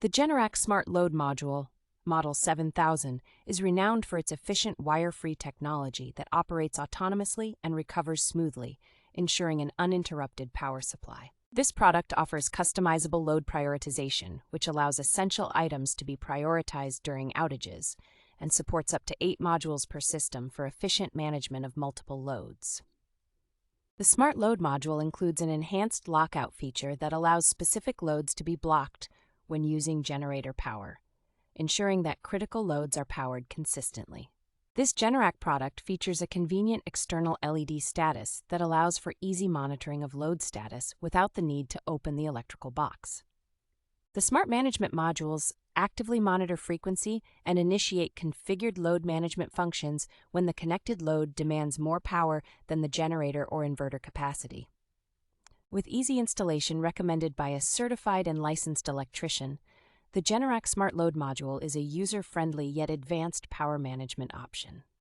The Generac Smart Load Module, Model 7000, is renowned for its efficient wire-free technology that operates autonomously and recovers smoothly, ensuring an uninterrupted power supply. This product offers customizable load prioritization, which allows essential items to be prioritized during outages, and supports up to 8 modules per system for efficient management of multiple loads. The Smart Load Module includes an enhanced lockout feature that allows specific loads to be blocked when using generator power, ensuring that critical loads are powered consistently. This Generac product features a convenient external LED status that allows for easy monitoring of load status without the need to open the electrical box. The Smart Management modules actively monitor frequency and initiate configured load management functions when the connected load demands more power than the generator or inverter capacity. With easy installation recommended by a certified and licensed electrician, the Generac Smart Load Module is a user-friendly yet advanced power management option.